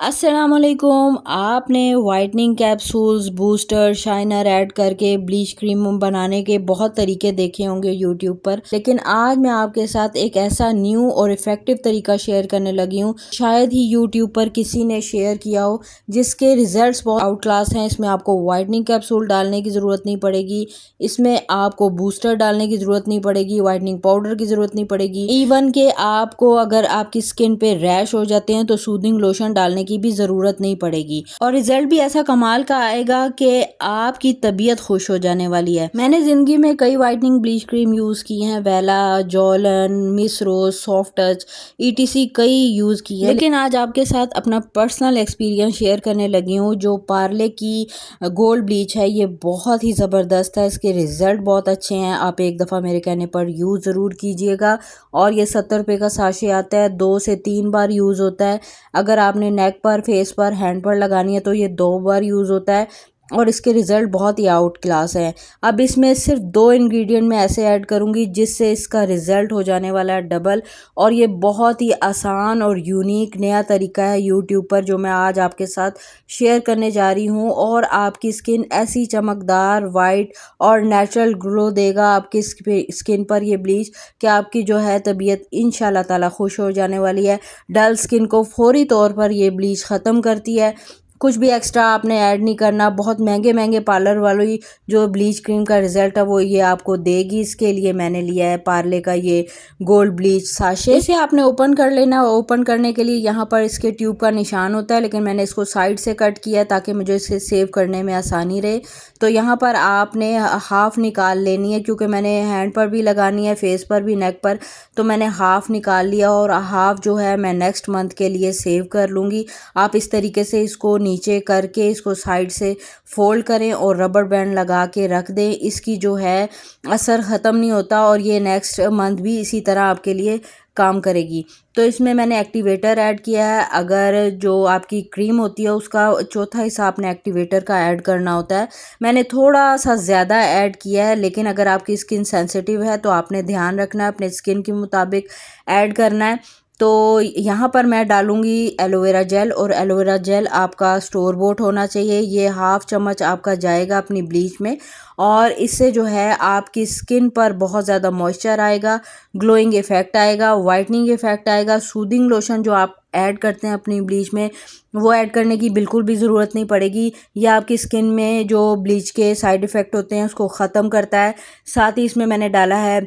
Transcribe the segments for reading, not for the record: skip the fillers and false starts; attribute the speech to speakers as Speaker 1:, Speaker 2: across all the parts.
Speaker 1: अस्सलामुअलैकुम। आपने whitening capsules, booster, shiner add करके ब्लीच क्रीम बनाने के बहुत तरीके देखे होंगे यूट्यूब पर, लेकिन आज मैं आपके साथ एक ऐसा न्यू और इफ़ेक्टिव तरीका शेयर करने लगी हूँ शायद ही यूट्यूब पर किसी ने शेयर किया हो, जिसके रिजल्ट्स बहुत आउट क्लास हैं। इसमें आपको वाइटनिंग कैप्सूल डालने की ज़रूरत नहीं पड़ेगी, इसमें आपको बूस्टर डालने की ज़रूरत नहीं पड़ेगी, वाइटनिंग पाउडर की ज़रूरत नहीं पड़ेगी। इवन के आपको अगर आपकी स्किन पे रैश हो जाते हैं तो सूदिंग लोशन डालने की भी ज़रूरत नहीं पड़ेगी और रिजल्ट भी ऐसा कमाल का आएगा कि आपकी तबीयत खुश हो जाने वाली है। मैंने ज़िंदगी में कई वाइटनिंग ब्लीच क्रीम यूज़ की हैं, वेला, जॉलन, मिस रोज, सॉफ्ट टच, ईटीसी कई यूज़ की है, लेकिन आज आपके साथ अपना पर्सनल एक्सपीरियंस शेयर करने लगी हूँ। जो पार्ले की गोल्ड ब्लीच है ये बहुत ही ज़बरदस्त है, इसके रिज़ल्ट बहुत अच्छे हैं। आप एक दफ़ा मेरे कहने पर यूज़ ज़रूर कीजिएगा। और ये 70 रुपये का साशे आता है, 2 से 3 बार यूज़ होता है। अगर आपने नेक पर, फेस पर, हैंड पर लगानी है तो ये 2 बार यूज़ होता है और इसके रिज़ल्ट बहुत ही आउट क्लास हैं। अब इसमें सिर्फ 2 इंग्रेडिएंट मैं ऐसे ऐड करूँगी जिससे इसका रिज़ल्ट हो जाने वाला है डबल। और ये बहुत ही आसान और यूनिक नया तरीका है यूट्यूब पर जो मैं आज आपके साथ शेयर करने जा रही हूँ। और आपकी स्किन ऐसी चमकदार, वाइट और नेचुरल ग्लो देगा आपकी स्किन पर ये ब्लीच कि आपकी जो है तबीयत इंशाल्लाह ताला खुश हो जाने वाली है। डल स्किन को फौरी तौर पर ये ब्लीच ख़त्म करती है। कुछ भी एक्स्ट्रा आपने ऐड नहीं करना। बहुत महंगे महंगे पार्लर वालों जो ब्लीच क्रीम का रिजल्ट है वो ये आपको देगी। इसके लिए मैंने लिया है पार्ले का ये गोल्ड ब्लीच साशे। इसे आपने ओपन कर लेना। ओपन करने के लिए यहाँ पर इसके ट्यूब का निशान होता है, लेकिन मैंने इसको साइड से कट किया है ताकि मुझे इसे सेव करने में आसानी रहे। तो यहाँ पर आपने हाफ़ निकाल लेनी है, क्योंकि मैंने हैंड पर भी लगानी है, फेस पर भी, नेक पर, तो मैंने हाफ़ निकाल लिया और हाफ़ जो है मैं नेक्स्ट मंथ के लिए सेव कर लूँगी। आप इस तरीके से इसको नीचे करके इसको साइड से फोल्ड करें और रबर बैंड लगा के रख दें। इसकी जो है असर ख़त्म नहीं होता और ये नेक्स्ट मंथ भी इसी तरह आपके लिए काम करेगी। तो इसमें मैंने एक्टिवेटर ऐड किया है। अगर जो आपकी क्रीम होती है उसका चौथा हिस्सा आपने एक्टिवेटर का ऐड करना होता है। मैंने थोड़ा सा ज़्यादा ऐड किया है, लेकिन अगर आपकी स्किन सेंसिटिव है तो आपने ध्यान रखना है, अपने स्किन के मुताबिक ऐड करना है। तो यहाँ पर मैं डालूँगी एलोवेरा जेल, और एलोवेरा जेल आपका स्टोर बोट होना चाहिए। ये हाफ़ चम्मच आपका जाएगा अपनी ब्लीच में और इससे जो है आपकी स्किन पर बहुत ज़्यादा मॉइस्चर आएगा, ग्लोइंग इफ़ेक्ट आएगा, वाइटनिंग इफ़ेक्ट आएगा। सूदिंग लोशन जो आप ऐड करते हैं अपनी ब्लीच में वो ऐड करने की बिल्कुल भी ज़रूरत नहीं पड़ेगी। ये आपकी स्किन में जो ब्लीच के साइड इफ़ेक्ट होते हैं उसको ख़त्म करता है। साथ ही इसमें मैंने डाला है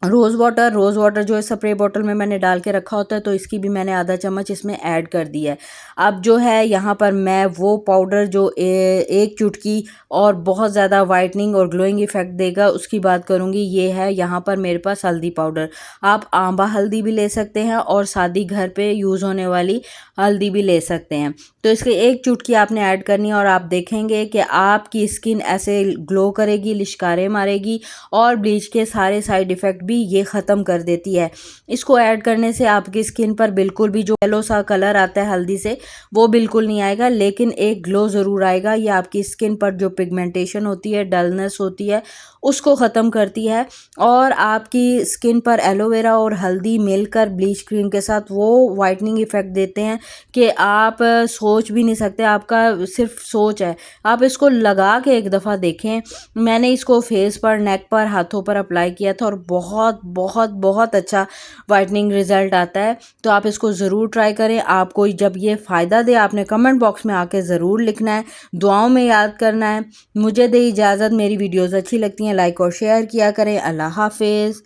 Speaker 1: रोज़ वाटर जो है स्प्रे बॉटल में मैंने डाल के रखा होता है, तो इसकी भी मैंने आधा चम्मच इसमें ऐड कर दिया है। अब जो है यहाँ पर मैं वो पाउडर जो एक चुटकी और बहुत ज़्यादा वाइटनिंग और ग्लोइंग इफ़ेक्ट देगा उसकी बात करूँगी। ये है यहाँ पर मेरे पास हल्दी पाउडर। आप आंबा हल्दी भी ले सकते हैं और सादी घर पे यूज़ होने वाली हल्दी भी ले सकते हैं। तो इसके एक चुटकी आपने ऐड करनी है और आप देखेंगे कि आपकी स्किन ऐसे ग्लो करेगी, लिशकारे मारेगी और ब्लीच के सारे साइड इफ़ेक्ट भी ये ख़त्म कर देती है। इसको ऐड करने से आपकी स्किन पर बिल्कुल भी जो येलो सा कलर आता है हल्दी से वो बिल्कुल नहीं आएगा, लेकिन एक ग्लो ज़रूर आएगा। ये आपकी स्किन पर जो पिगमेंटेशन होती है, डलनेस होती है, उसको ख़त्म करती है। और आपकी स्किन पर एलोवेरा और हल्दी मिलकर ब्लीच क्रीम के साथ वो वाइटनिंग इफ़ेक्ट देते हैं कि आप सोच भी नहीं सकते। आपका सिर्फ सोच है, आप इसको लगा के एक दफ़ा देखें। मैंने इसको फेस पर, नेक पर, हाथों पर अप्लाई किया था और बहुत बहुत बहुत अच्छा वाइटनिंग रिज़ल्ट आता है। तो आप इसको ज़रूर ट्राई करें। आपको जब ये फ़ायदा दे आपने कमेंट बॉक्स में आके ज़रूर लिखना है, दुआओं में याद करना है। मुझे दे इजाज़त। मेरी वीडियोज़ अच्छी लगती हैं लाइक और शेयर किया करें। अल्लाह हाफिज़।